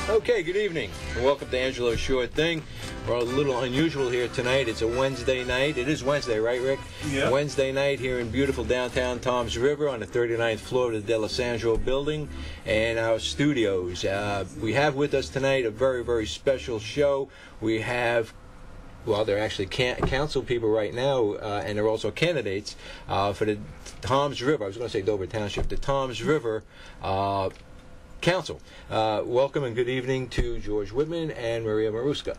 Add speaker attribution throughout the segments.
Speaker 1: Okay, good evening, and welcome to Angelo's Short Thing. We're a little unusual here tonight. It's a Wednesday night. It is Wednesday, right, Rick?
Speaker 2: Yeah.
Speaker 1: Wednesday night here in beautiful downtown Toms River on the 39th floor of the De Los Angeles building and our studios. We have with us tonight a very, very special show. We have, well, they're actually council people right now, and they're also candidates for the Toms River. I was going to say Dover Township. The Toms River Council. Welcome and good evening to George Wittmann and Maria Maruca.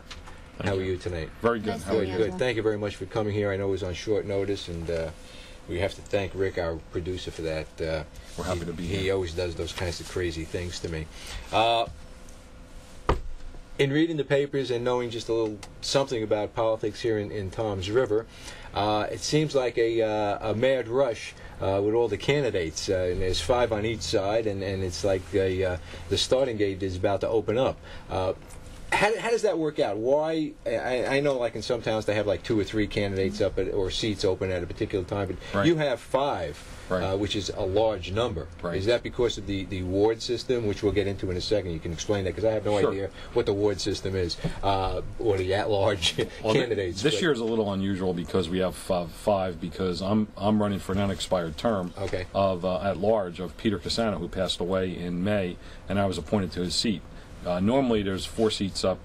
Speaker 1: How are you tonight?
Speaker 3: Very good.
Speaker 4: Nice
Speaker 1: Good, good. Thank you very much for coming here. I know it was on short notice, and we have to thank Rick, our producer, for that.
Speaker 3: We're happy to be here.
Speaker 1: He always does those kinds of crazy things to me. In reading the papers and knowing just a little something about politics here in Toms River, it seems like a mad rush with all the candidates, and there's 5 on each side, and it's like the starting gate is about to open up. How does that work out? Why? I know, like in some towns, they have like 2 or 3 candidates up or seats open at a particular time, but
Speaker 3: Right.
Speaker 1: you have 5.
Speaker 3: Right.
Speaker 1: Which is a large number.
Speaker 3: Right.
Speaker 1: Is that because of the ward system, which we'll get into in a second? You can explain that, because I have no
Speaker 3: Sure.
Speaker 1: idea what the ward system is, or the at-large candidates.
Speaker 3: This year is a little unusual because we have 5. Because I'm running for an unexpired term
Speaker 1: Okay.
Speaker 3: of at large of Peter Cassano, who passed away in May, and I was appointed to his seat. Normally, there's 4 seats up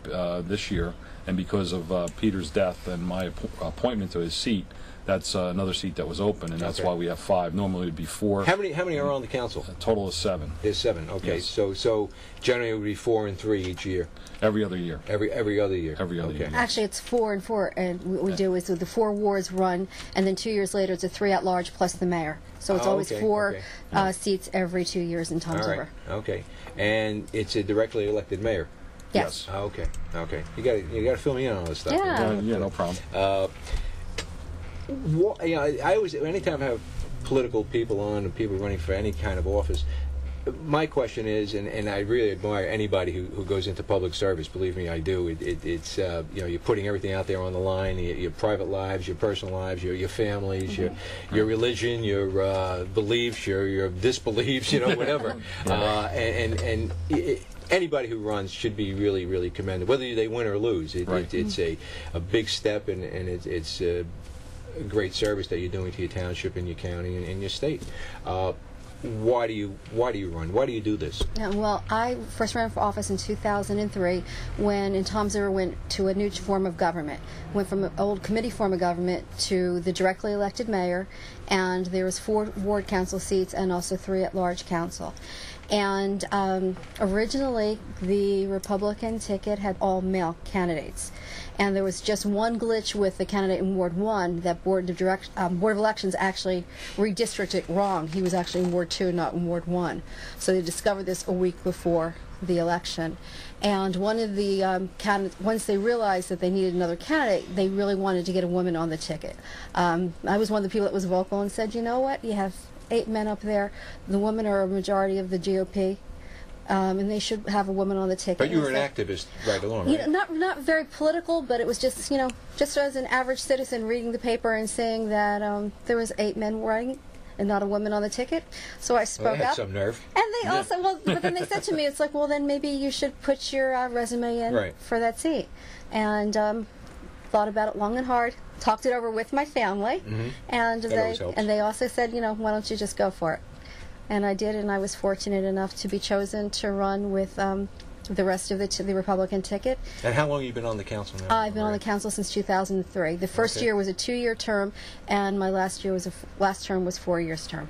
Speaker 3: this year, and because of Peter's death and my appointment to his seat, that's another seat that was open, and that's
Speaker 1: Okay.
Speaker 3: why we have 5. Normally, it'd be 4.
Speaker 1: How many are on the council?
Speaker 3: A total of 7.
Speaker 1: There's 7. Okay,
Speaker 3: Yes.
Speaker 1: so generally it would be 4 and 3 each year.
Speaker 3: Every other year.
Speaker 1: Every other year.
Speaker 3: Every other year.
Speaker 4: Actually, it's 4 and 4, and what we do is the 4 wards run, and then 2 years later it's a 3 at large plus the mayor. So it's
Speaker 1: Oh,
Speaker 4: always
Speaker 1: okay,
Speaker 4: 4
Speaker 1: okay.
Speaker 4: seats every 2 years in Toms
Speaker 1: All right.
Speaker 4: River.
Speaker 1: Okay, and it's a directly elected mayor.
Speaker 4: Yes.
Speaker 1: Okay. Okay. You got to fill me in on all this stuff.
Speaker 4: Yeah.
Speaker 3: Yeah, no problem.
Speaker 1: I always, anytime I have political people on and people running for any kind of office, my question is, and I really admire anybody who goes into public service. Believe me, I do. It's you're putting everything out there on the line: your private lives, your personal lives, your families, your religion, your beliefs, your disbeliefs, whatever. Anybody who runs should be really, really commended, whether they win or lose. It's a big step, and it's a great service that you're doing to your township and your county and your state. Why do you run? Why do you do this?
Speaker 4: Yeah, well, I first ran for office in 2003 when in Toms River went to a new form of government. Went from an old committee form of government to the directly elected mayor, and there was 4 ward council seats and also 3 at-large council. And originally, the Republican ticket had all male candidates. And there was just one glitch with the candidate in Ward 1 that Board of Elections actually redistricted wrong. He was actually in Ward 2, not in Ward 1. So they discovered this a week before the election. And one of the candidates, once they realized that they needed another candidate, they really wanted to get a woman on the ticket. I was one of the people that was vocal and said, you know what, you have 8 men up there. The women are a majority of the GOP. And they should have a woman on the ticket.
Speaker 1: But you were an activist right along, right?
Speaker 4: Not very political, but it was just, just as an average citizen reading the paper and saying that there was 8 men running and not a woman on the ticket. So I spoke
Speaker 1: They had
Speaker 4: up.
Speaker 1: some nerve.
Speaker 4: And they also, but then they said to me, it's like, well, then maybe you should put your resume in for that seat. And thought about it long and hard, talked it over with my family, and they also said, why don't you just go for it? And I did, and I was fortunate enough to be chosen to run with the rest of the Republican ticket.
Speaker 1: And how long have you been on the council now?
Speaker 4: I've been on the council since 2003. The first year was a 2-year term, and my last term was 4 years term.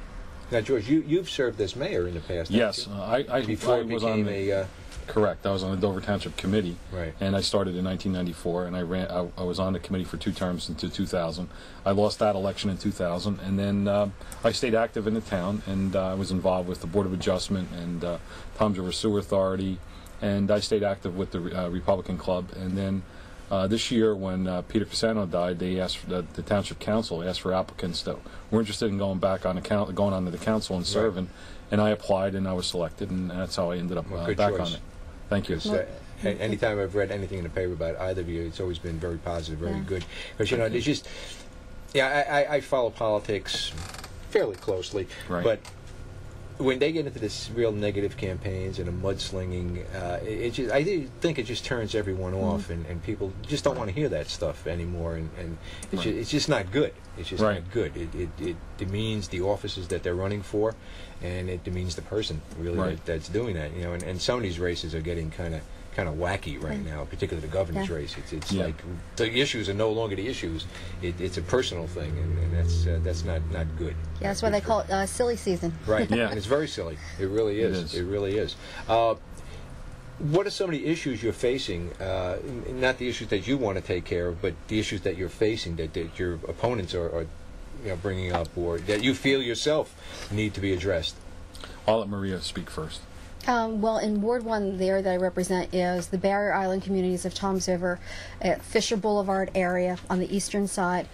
Speaker 1: Now, George, you've served as mayor in the past.
Speaker 3: Yes,
Speaker 1: Before it
Speaker 3: was on
Speaker 1: became
Speaker 3: correct. I was on the Dover Township committee,
Speaker 1: Right.
Speaker 3: And I started in 1994, and I was on the committee for 2 terms until 2000. I lost that election in 2000, and then I stayed active in the town, and I was involved with the Board of Adjustment and Toms River Sewer Authority, and I stayed active with the Republican Club. And then this year, when Peter Cassano died, they asked for the Township Council asked for applicants that were interested in going on to the council and serving, and I applied, and I was selected, and that's how I ended up back
Speaker 1: choice.
Speaker 3: on it. Thank you.
Speaker 1: Anytime I've read anything in the paper about either of you, it's always been very positive, very good. Because there's just, I follow politics fairly closely,
Speaker 3: Right.
Speaker 1: but when they get into this real negative campaigns and a mudslinging, I think it just turns everyone off, and people just don't want to hear that stuff anymore, and it's just not good. It's just not good. It demeans the offices that they're running for, and it demeans the person really that's doing that. And some of these races are getting kind of wacky right now, particularly the governor's race. It's like the issues are no longer the issues. It's a personal thing, and that's not good.
Speaker 4: Yeah, that's why they call it silly season.
Speaker 1: Right. Yeah. And it's very silly. It really is. It really is. What are some of the issues you're facing? Not the issues that you want to take care of, but the issues that you're facing that your opponents are bringing up, or that you feel yourself need to be addressed.
Speaker 3: I'll let Maria speak first.
Speaker 4: Well, in Ward 1 there that I represent is the Barrier Island communities of Toms River, at Fisher Boulevard area on the eastern side,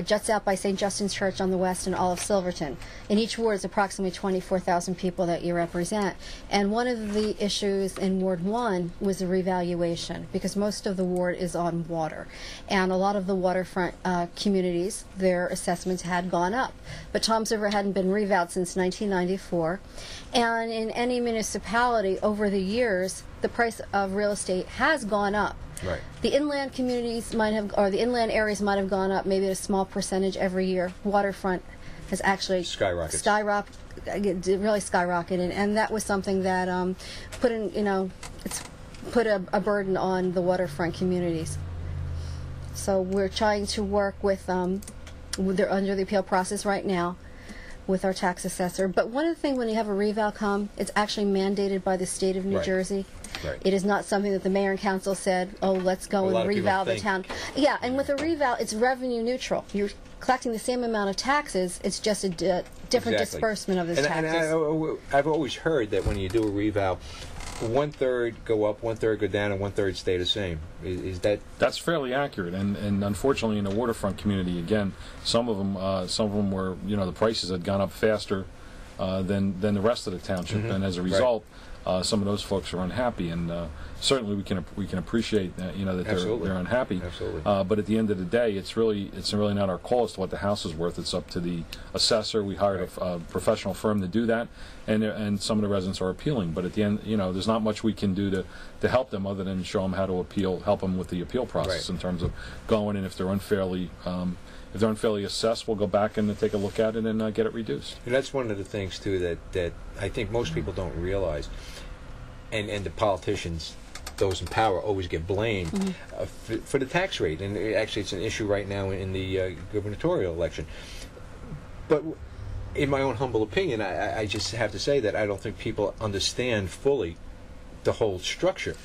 Speaker 4: juts out by St. Justin's Church on the west, and all of Silverton. In each ward is approximately 24,000 people that you represent. And one of the issues in Ward 1 was the revaluation, because most of the ward is on water. And a lot of the waterfront communities, their assessments had gone up. But Toms River hadn't been revalued since 1994. And in any municipality over the years, the price of real estate has gone up.
Speaker 1: Right.
Speaker 4: The inland communities might have, or the inland areas might have gone up maybe a small percentage every year. Waterfront has actually skyrocketed, really skyrocketed, and that was something that it's put a burden on the waterfront communities. So we're trying to work with they're under the appeal process right now with our tax assessor. But one of the things, when you have a reval come, it's actually mandated by the state of New Jersey.
Speaker 1: Right.
Speaker 4: It is not something that the mayor and council said, oh, let's go and reval the town. Yeah, and with a reval, it's revenue neutral. You're collecting the same amount of taxes, it's just a different disbursement of those taxes.
Speaker 1: And I've always heard that when you do a reval, 1/3 go up, 1/3 go down, and 1/3 stay the same. Is that?
Speaker 3: That's fairly accurate, and unfortunately, in the waterfront community, again, some of them were, the prices had gone up faster than the rest of the township, and as a result, some of those folks are unhappy, and certainly we can appreciate that, that they're unhappy.
Speaker 1: Absolutely.
Speaker 3: But at the end of the day, it's really not our call as to what the house is worth. It's up to the assessor. We hired a professional firm to do that, and some of the residents are appealing. But at the end, there's not much we can do to help them other than show them how to appeal, help them with the appeal process in terms of going, and if they're unfairly assessed, we'll go back and take a look at it and get it reduced.
Speaker 1: And that's one of the things too that I think most people don't realize, and the politicians, those in power, always get blamed for the tax rate. And actually, it's an issue right now in the gubernatorial election. But in my own humble opinion, I just have to say that I don't think people understand fully the whole structure,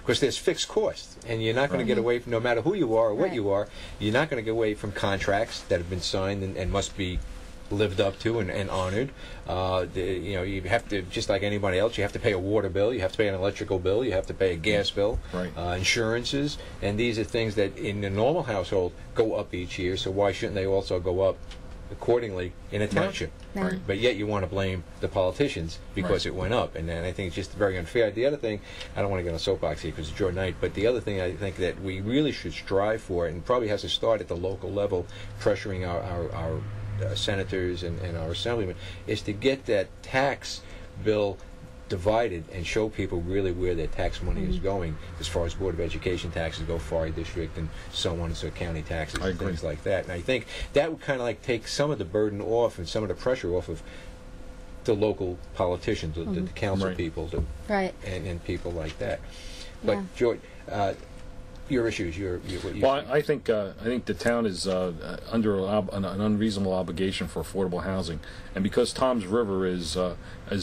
Speaker 1: because there's fixed costs, and you're not going to get away from, no matter who you are or what you are, you're not going to get away from contracts that have been signed and must be lived up to and honored. You have to, just like anybody else, you have to pay a water bill, you have to pay an electrical bill, you have to pay a gas bill, insurances, and these are things that in a normal household go up each year, so why shouldn't they also go up accordingly in a township? But yet you want to blame the politicians because it went up, and I think it's just very unfair. The other thing, I don't want to get on a soapbox here because it's your night, but the other thing I think that we really should strive for, and probably has to start at the local level, pressuring our senators and our assemblymen, is to get that tax bill divided and show people really where their tax money is going, as far as Board of Education taxes go, fire district, and so on, so county taxes and things like that. And I think that would kind of like take some of the burden off and some of the pressure off of the local politicians, the council people, and people like that. But George, your issues,
Speaker 3: I think the town is under an unreasonable obligation for affordable housing, and because Toms River is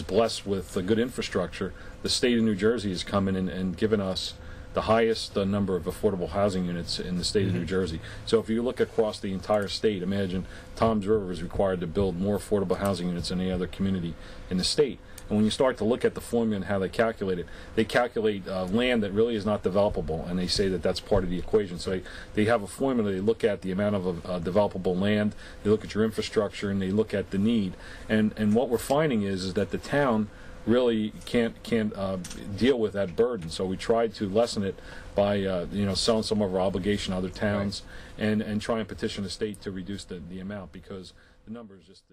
Speaker 3: blessed with a good infrastructure, the state of New Jersey has come in and given us the highest number of affordable housing units in the state of New Jersey. So if you look across the entire state, imagine Toms River is required to build more affordable housing units than any other community in the state. And when you start to look at the formula and how they calculate it, they calculate land that really is not developable, and they say that that's part of the equation. So they have a formula. They look at the amount of developable land, they look at your infrastructure, and they look at the need. And what we're finding is that the town really can't deal with that burden. So we tried to lessen it by selling some of our obligation to other towns, and try and petition the state to reduce the amount, because the number is just